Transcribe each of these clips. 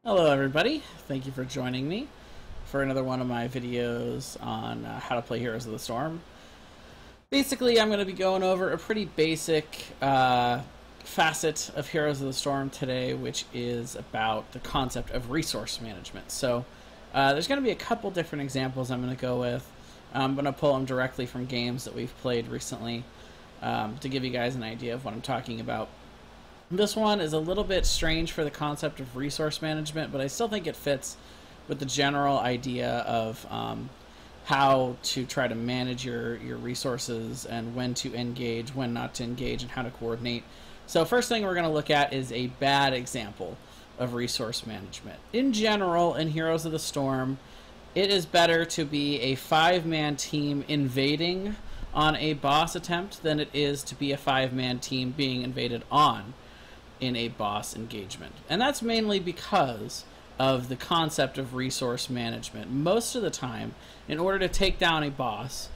Hello everybody, thank you for joining me for another one of my videos on how to play Heroes of the Storm. Basically, I'm going to be going over a pretty basic facet of Heroes of the Storm today, which is about the concept of resource management. So there's going to be a couple different examples I'm going to go with. I'm going to pull them directly from games that we've played recently to give you guys an idea of what I'm talking about. This one is a little bit strange for the concept of resource management, but I still think it fits with the general idea of how to try to manage your resources and when to engage, when not to engage, and how to coordinate. So first thing we're going to look at is a bad example of resource management. In general, in Heroes of the Storm, it is better to be a 5-man team invading on a boss attempt than it is to be a 5-man team being invaded on in a boss engagement. And that's mainly because of the concept of resource management. Most of the time, in order to take down a boss,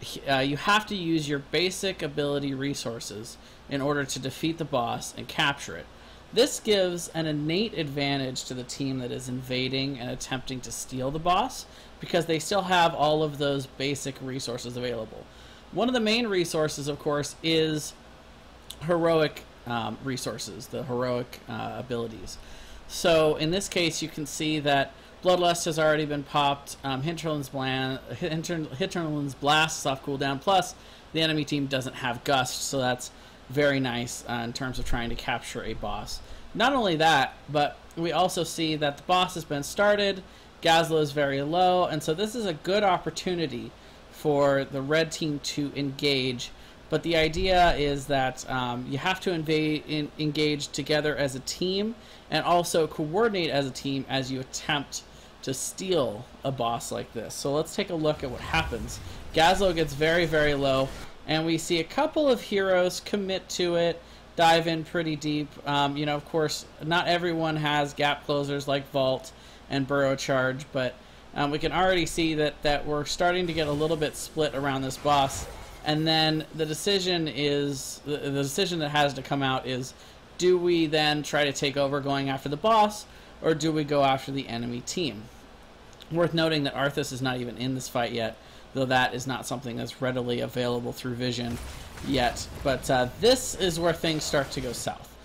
you have to use your basic ability resources in order to defeat the boss and capture it. This gives an innate advantage to the team that is invading and attempting to steal the boss, because they still have all of those basic resources available. One of the main resources, of course, is heroic resources, the heroic abilities. So in this case, you can see that Bloodlust has already been popped, Hinterland's Blast is off cooldown, plus the enemy team doesn't have Gust, so that's very nice in terms of trying to capture a boss. Not only that, but we also see that the boss has been started, Gazla is very low, and so this is a good opportunity for the red team to engage. But the idea is that you have to engage together as a team and also coordinate as a team as you attempt to steal a boss like this. So let's take a look at what happens. Gazlo gets very, very low, and we see a couple of heroes commit to it, dive in pretty deep. You know, of course, not everyone has gap closers like Vault and Burrow Charge, but we can already see that we're starting to get a little bit split around this boss. And then the decision that has to come out is, do we then try to take over going after the boss, or do we go after the enemy team? Worth noting that Arthas is not even in this fight yet, though that is not something that's readily available through vision yet. But this is where things start to go south.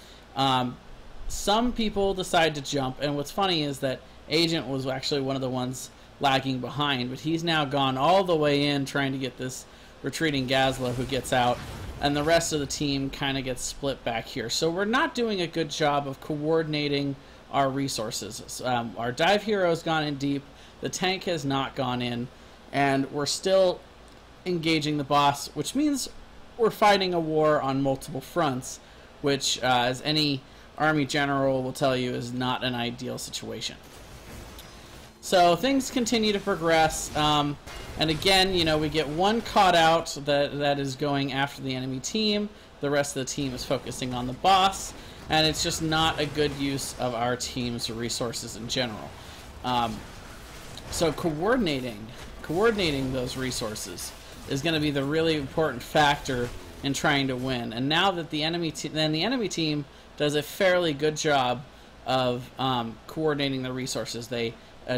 Some people decide to jump, and what's funny is that Agent was actually one of the ones lagging behind, but he's now gone all the way in trying to get this retreating Gazla, who gets out, and the rest of the team kind of gets split back here. So we're not doing a good job of coordinating our resources. Our dive hero has gone in deep, the tank has not gone in, and we're still engaging the boss, which means we're fighting a war on multiple fronts, which, as any army general will tell you, is not an ideal situation. So things continue to progress, and again, you know, we get one caught out that is going after the enemy team. The rest of the team is focusing on the boss, and it's just not a good use of our team's resources in general. So coordinating those resources is going to be the really important factor in trying to win. And now that the enemy team does a fairly good job of coordinating the resources. They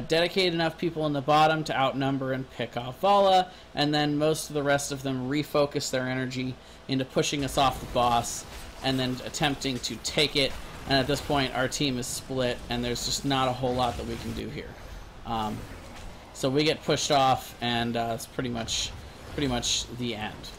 dedicate enough people in the bottom to outnumber and pick off Vala, and then most of the rest of them refocus their energy into pushing us off the boss and then attempting to take it. And at this point, our team is split, and there's just not a whole lot that we can do here. So we get pushed off, and it's pretty much the end.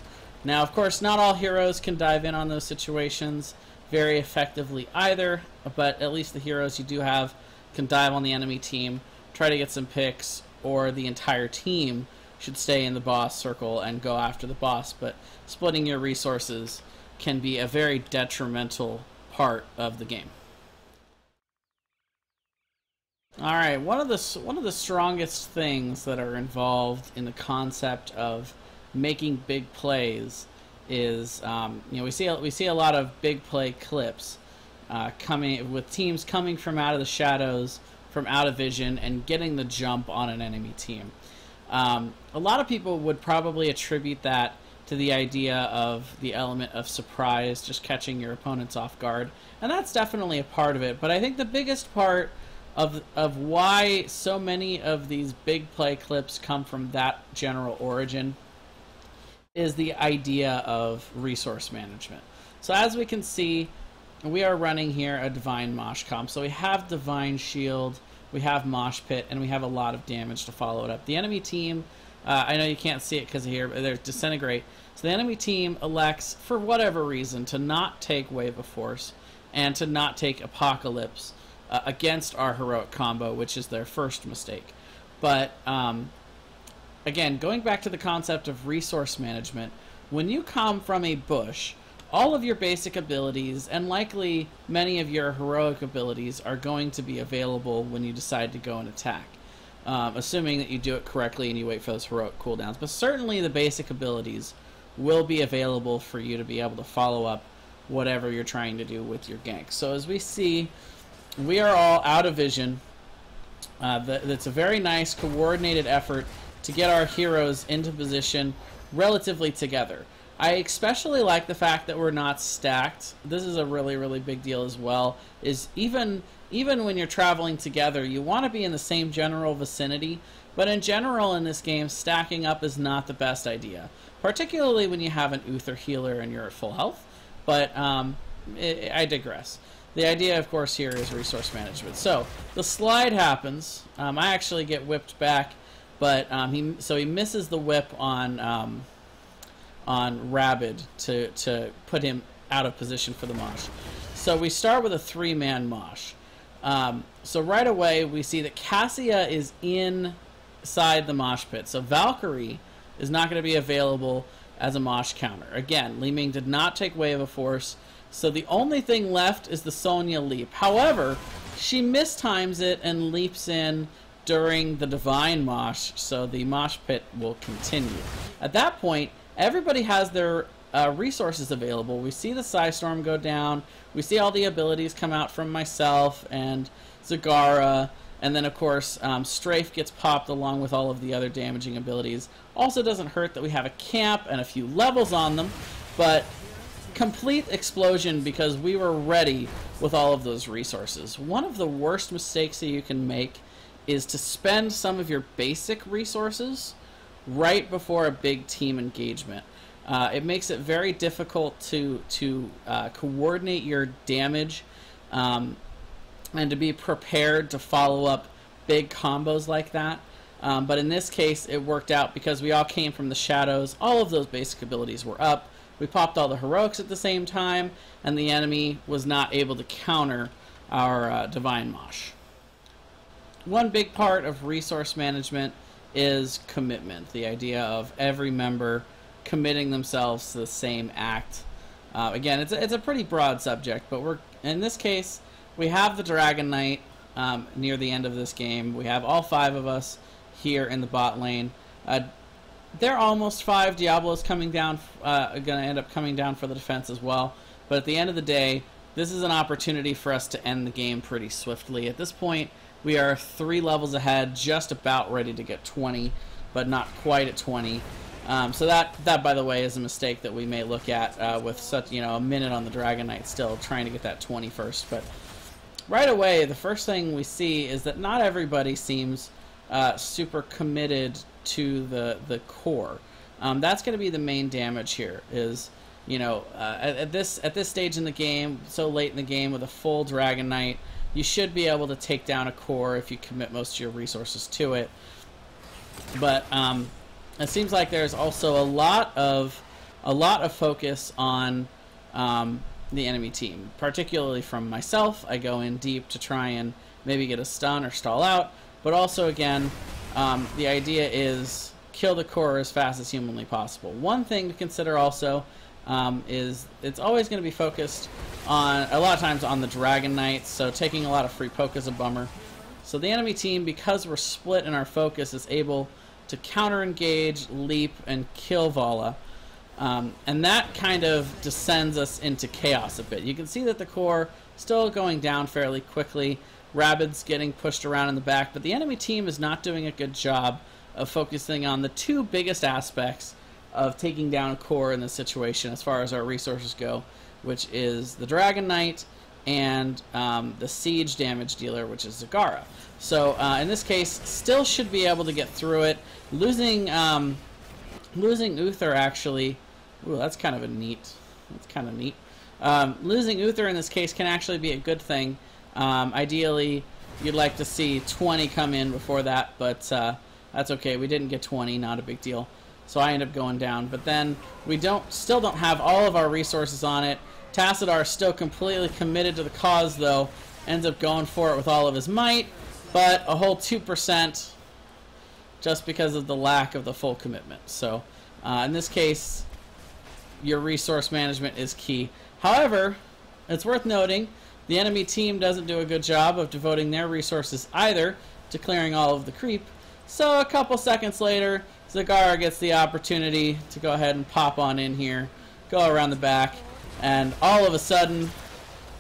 Now, of course, not all heroes can dive in on those situations very effectively either, but at least the heroes you do have can dive on the enemy team, try to get some picks, or the entire team should stay in the boss circle and go after the boss. But splitting your resources can be a very detrimental part of the game. Alright, one of the strongest things that are involved in the concept of making big plays is, you know, we see a lot of big play clips coming with teams coming from out of the shadows, from out of vision, and getting the jump on an enemy team. A lot of people would probably attribute that to the idea of the element of surprise, just catching your opponents off guard, and that's definitely a part of it. But I think the biggest part of why so many of these big play clips come from that general origin is the idea of resource management. So as we can see, we are running here a Divine Mosh comp. So we have Divine Shield, we have Mosh Pit, and we have a lot of damage to follow it up. The enemy team, I know you can't see it because of here, but they're Disintegrate. So the enemy team elects, for whatever reason, to not take Wave of Force and to not take Apocalypse against our heroic combo, which is their first mistake. But again, going back to the concept of resource management, when you come from a bush, all of your basic abilities and likely many of your heroic abilities are going to be available when you decide to go and attack, assuming that you do it correctly and you wait for those heroic cooldowns. But certainly the basic abilities will be available for you to be able to follow up whatever you're trying to do with your gank. So as we see, we are all out of vision. That's a very nice coordinated effort to get our heroes into position relatively together. I especially like the fact that we're not stacked. This is a really, really big deal as well, is even when you're traveling together, you want to be in the same general vicinity, but in general in this game, stacking up is not the best idea, particularly when you have an Uther healer and you're at full health, but I digress. The idea, of course, here is resource management. So the slide happens. I actually get whipped back, but he misses the whip on Rabid to put him out of position for the mosh. So we start with a 3-man mosh. So right away we see that Cassia is inside the mosh pit. So Valkyrie is not going to be available as a mosh counter. Again, Li Ming did not take Wave of Force. So the only thing left is the Sonya leap. However, she mistimes it and leaps in during the Divine Mosh, so the mosh pit will continue. At that point, everybody has their resources available. We see the Psystorm go down. We see all the abilities come out from myself and Zagara. And then, of course, Strafe gets popped along with all of the other damaging abilities. Also doesn't hurt that we have a camp and a few levels on them, but complete explosion because we were ready with all of those resources. One of the worst mistakes that you can make is to spend some of your basic resources right before a big team engagement. It makes it very difficult to coordinate your damage and to be prepared to follow up big combos like that. But in this case, it worked out because we all came from the shadows. All of those basic abilities were up. We popped all the heroics at the same time, and the enemy was not able to counter our Divine Mosh. One big part of resource management is commitment, the idea of every member committing themselves to the same act. Again, it's a pretty broad subject, but in this case, we have the Dragon Knight near the end of this game. We have all 5 of us here in the bot lane. They're almost 5. Diablo's coming down, going to end up coming down for the defense as well. But at the end of the day, this is an opportunity for us to end the game pretty swiftly. At this point, we are 3 levels ahead, just about ready to get 20, but not quite at 20. So that, by the way, is a mistake that we may look at with such, a minute on the Dragon Knight still, trying to get that 20 first. But right away, the first thing we see is that not everybody seems super committed to the core. That's going to be the main damage here. Is at this stage in the game, so late in the game with a full Dragon Knight, you should be able to take down a core if you commit most of your resources to it. But it seems like there's also a lot of focus on the enemy team, particularly from myself. I go in deep to try and maybe get a stun or stall out, but also again, the idea is kill the core as fast as humanly possible. One thing to consider also is it's always going to be focused on, a lot of times, on the Dragon Knight, so taking a lot of free poke is a bummer. So the enemy team, because we're split in our focus, is able to counter-engage, leap, and kill Vala. And that kind of descends us into chaos a bit. You can see that the core still going down fairly quickly. Rabid's getting pushed around in the back, but the enemy team is not doing a good job of focusing on the 2 biggest aspects of taking down a core in this situation as far as our resources go, which is the Dragon Knight and the siege damage dealer, which is ZAGARA. So in this case, still should be able to get through it. Losing UTHER actually, ooh, that's kind of neat. Losing UTHER in this case can actually be a good thing. Ideally, you'd like to see 20 come in before that, but that's okay. We didn't get 20, not a big deal. So I end up going down. But then we still don't have all of our resources on it. Tassadar is still completely committed to the cause, though. Ends up going for it with all of his might, but a whole 2% just because of the lack of the full commitment. So in this case, your resource management is key. However, it's worth noting the enemy team doesn't do a good job of devoting their resources either to clearing all of the creep. So a couple seconds later, ZAGARA gets the opportunity to go ahead and pop on in here, go around the back, and all of a sudden,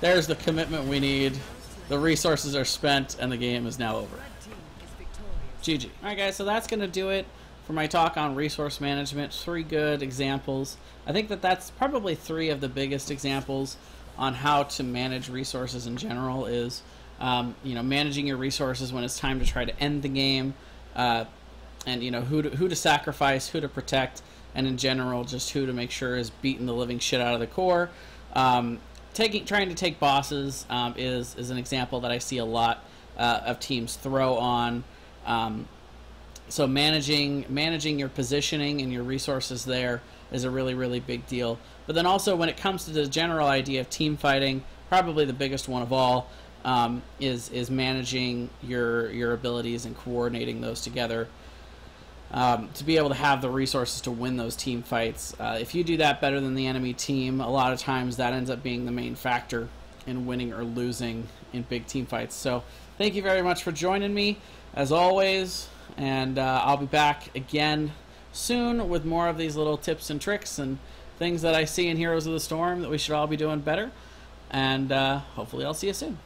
there's the commitment we need. The resources are spent, and the game is now over. GG. Alright guys, so that's going to do it for my talk on resource management. 3 good examples. I think that's probably 3 of the biggest examples on how to manage resources in general is, managing your resources when it's time to try to end the game, and who to sacrifice, who to protect, and in general just who to make sure is beating the living shit out of the core. Trying to take bosses is an example that I see a lot of teams throw on. So managing your positioning and your resources there is a really, really big deal. But then also when it comes to the general idea of team fighting, probably the biggest one of all is managing your abilities and coordinating those together to be able to have the resources to win those team fights. If you do that better than the enemy team, a lot of times that ends up being the main factor in winning or losing in big team fights. So thank you very much for joining me, as always, and I'll be back again soon with more of these little tips and tricks and things that I see in Heroes of the Storm that we should all be doing better, and hopefully I'll see you soon.